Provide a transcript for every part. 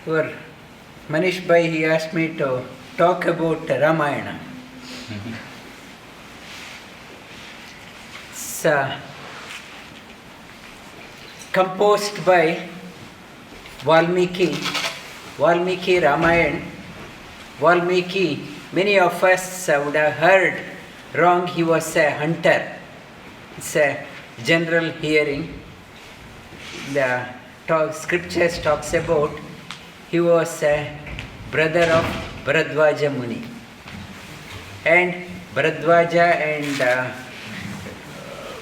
Your Manish Bhai, he asked me to talk about Ramayana. It's composed by Valmiki Ramana. Valmiki, many of us would have heard wrong, he was a hunter. It's a general hearing. The scriptures talks about he was a brother of Bharadwaja Muni. And Bharadwaja and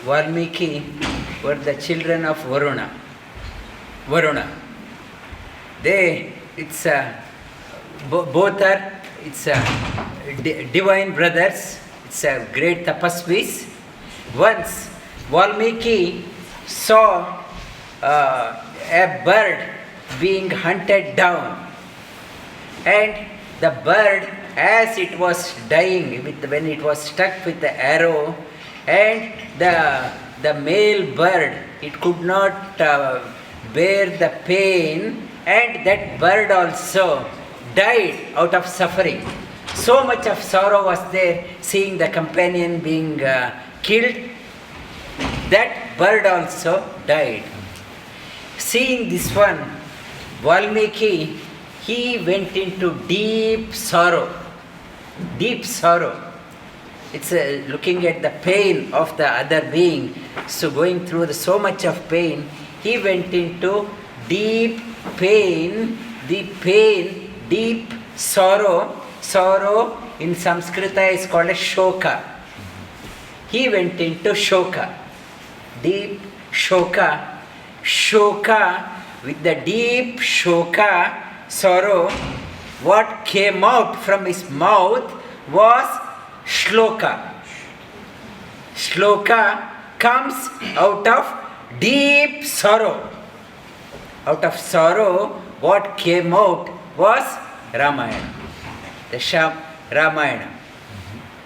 Valmiki were the children of Varuna. Both are divine brothers. It's a great tapasvis. Once Valmiki saw a bird being hunted down, and the bird, as it was dying, when it was struck with the arrow, and the male bird, it could not bear the pain, and that bird also died out of suffering. So much of sorrow was there, seeing the companion being killed. That bird also died. Seeing this one, Valmiki, he went into deep sorrow. It's looking at the pain of the other being. So going through so much of pain, he went into deep pain, deep sorrow. Sorrow in Sanskrita is called as shoka. He went into shoka, deep shoka. Shoka, with the deep shoka, sorrow, what came out from his mouth was shloka. Shloka comes out of deep sorrow. Out of sorrow, what came out was Ramayana. The Ramayana.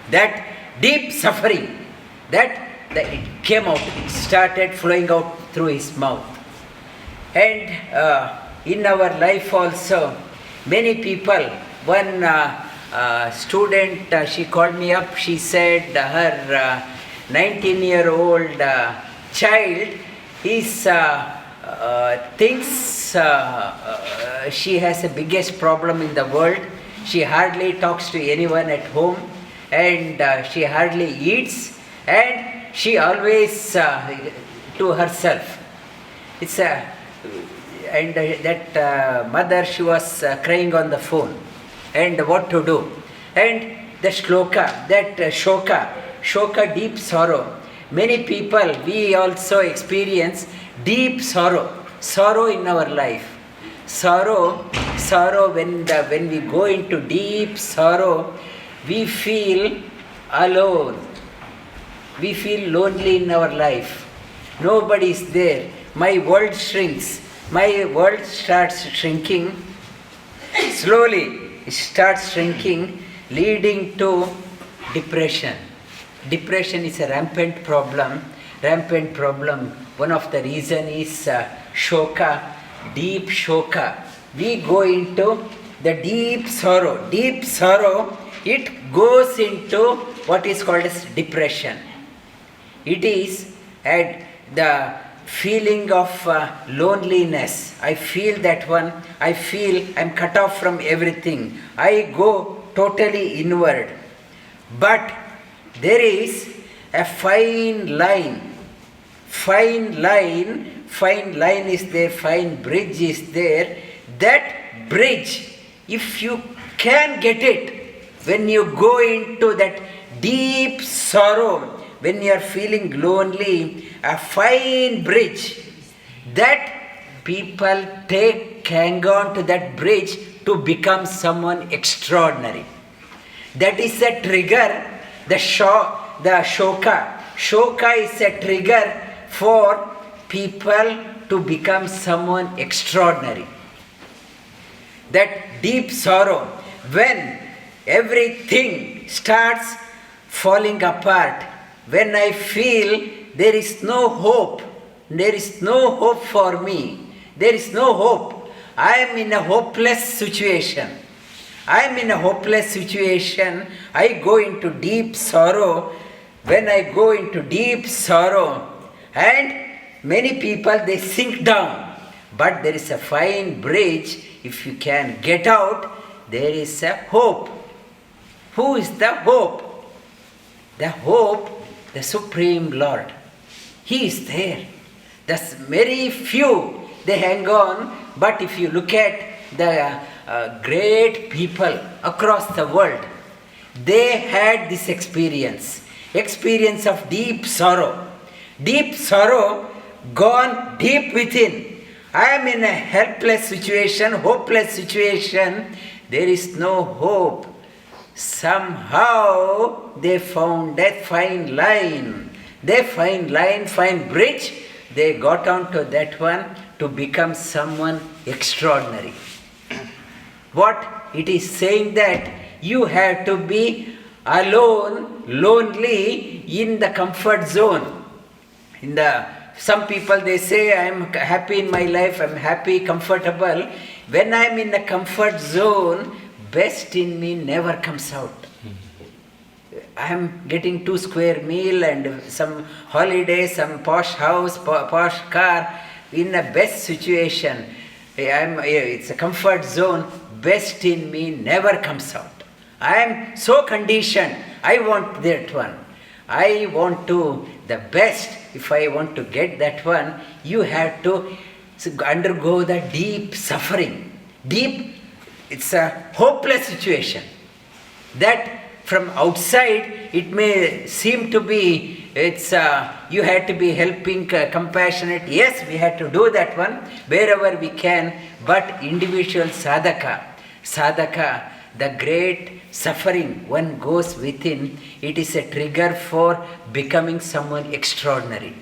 That deep suffering, that it came out, it started flowing out through his mouth. And in our life also, many people, one student, she called me up, she said her 19-year-old child thinks she has the biggest problem in the world. She hardly talks to anyone at home, and she hardly eats, and she always to herself. That mother, she was crying on the phone, and what to do? And the shloka, that shoka, deep sorrow. Many people, we also experience deep sorrow in our life. Sorrow, when we go into deep sorrow, we feel alone. We feel lonely in our life. Nobody is there. My world shrinks. My world starts shrinking. Slowly it starts shrinking, leading to depression. Depression is a rampant problem. One of the reasons is shoka, deep shoka. We go into the deep sorrow. Deep sorrow, it goes into what is called as depression. It is at the feeling of loneliness. I feel that one. I feel I'm cut off from everything. I go totally inward. But there is a fine line is there, fine bridge is there. That bridge, if you can get it, when you go into that deep sorrow, when you are feeling lonely, a fine bridge, that people hang on to that bridge to become someone extraordinary. That is a trigger, the shoka. Shoka is a trigger for people to become someone extraordinary. That deep sorrow, when everything starts falling apart, when I feel there is no hope for me, there is no hope, I am in a hopeless situation. I am in a hopeless situation. I go into deep sorrow. When I go into deep sorrow, and many people, they sink down. But there is a fine bridge. If you can get out, there is a hope. Who is the hope? The hope, the Supreme Lord. He is there. There's very few, they hang on. But if you look at the great people across the world, they had this experience of deep sorrow. Deep sorrow, gone deep within. I am in a helpless situation, hopeless situation. There is no hope. Somehow they found that fine line. They fine bridge. They got onto that one to become someone extraordinary. What it is saying, that you have to be alone, lonely, in the comfort zone. Some people, they say, I am happy in my life, I am happy, comfortable. When I am in a comfort zone, best in me never comes out. I am getting 2 square meal and some holiday, some posh house, posh car, in a best situation. It's a comfort zone. Best in me never comes out. I am so conditioned. I want that one. I want to the best. If I want to get that one, you have to undergo the deep suffering. Deep, it's a hopeless situation. That from outside, it may seem to be, you have to be helping, compassionate. Yes, we have to do that one wherever we can. But individual sadhaka, the great suffering one goes within, it is a trigger for becoming someone extraordinary.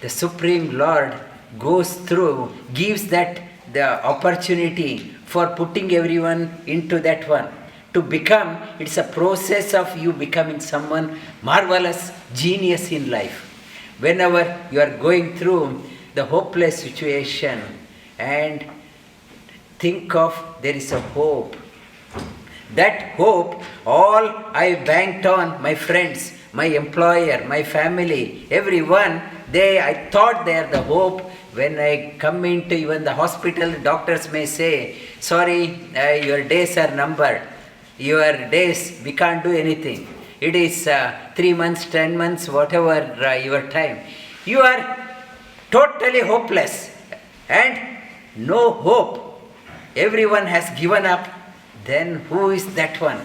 The Supreme Lord goes through, gives that the opportunity for putting everyone into that one. To become, it's a process of you becoming someone marvelous, genius in life. Whenever you are going through the hopeless situation, and think of there is a hope. That hope, all I banked on my friends, my employer, my family, everyone, I thought they are the hope. When I come into even the hospital, doctors may say, sorry, your days are numbered. Your days, we can't do anything. It is 3 months, 10 months, whatever your time. You are totally hopeless and no hope. Everyone has given up. Then who is that one?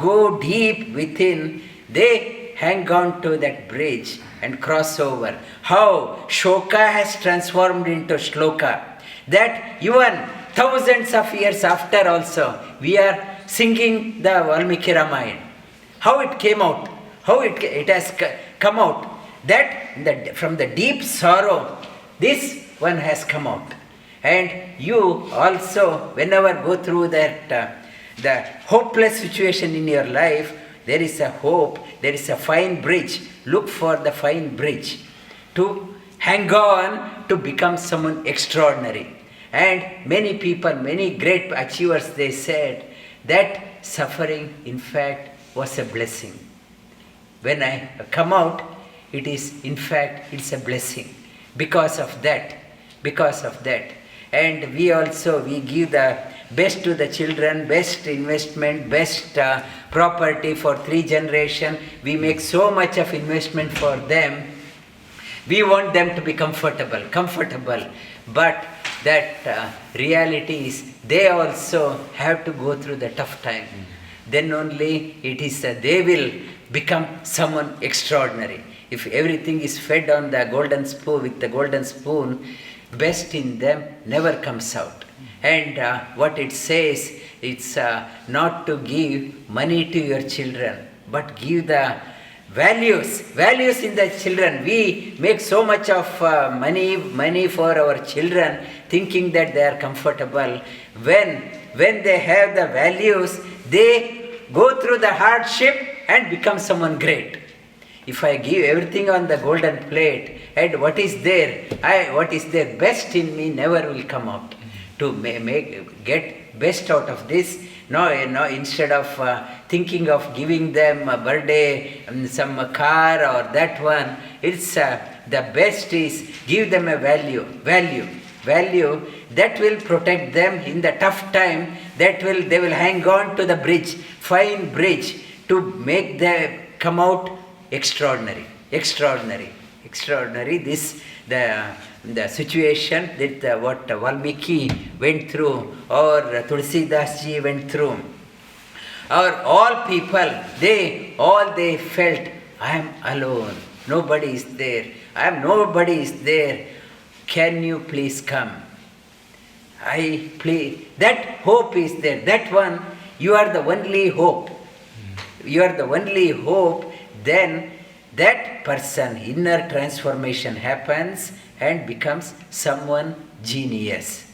Go deep within. They hang on to that bridge and cross over. How Shoka has transformed into Shloka. That even thousands of years after also, we are singing the Valmiki Ramana. How it came out, how it has come out. That from the deep sorrow, this one has come out. And you also, whenever go through that, the hopeless situation in your life, there is a hope, there is a fine bridge. Look for the fine bridge to hang on to become someone extraordinary. And many people, many great achievers, they said that suffering, in fact, was a blessing. When I come out, it is, in fact, it's a blessing. Because of that. And we give the best to the children, best investment, best property for 3 generations. We make so much of investment for them. We want them to be comfortable. But that reality is, they also have to go through the tough time. Then only it is they will become someone extraordinary. If everything is fed on the golden spoon, with the golden spoon, best in them never comes out. And what it says, it's not to give money to your children, but give the values in the children. We make so much of money for our children, thinking that they are comfortable. When they have the values, they go through the hardship and become someone great. If I give everything on the golden plate, and what is there best in me never will come out. to get best out of this. No, instead of thinking of giving them a birthday, some car or that one, it's the best is give them a value that will protect them in the tough time. They will hang on to the bridge, fine bridge, to make them come out extraordinary. This the situation that what Valmiki went through, or Tulsidas ji went through, or all people, they felt, I am alone, nobody is there, can you please come? I plead. That hope is there. That one, you are the only hope. Then that person, inner transformation happens and becomes someone genius.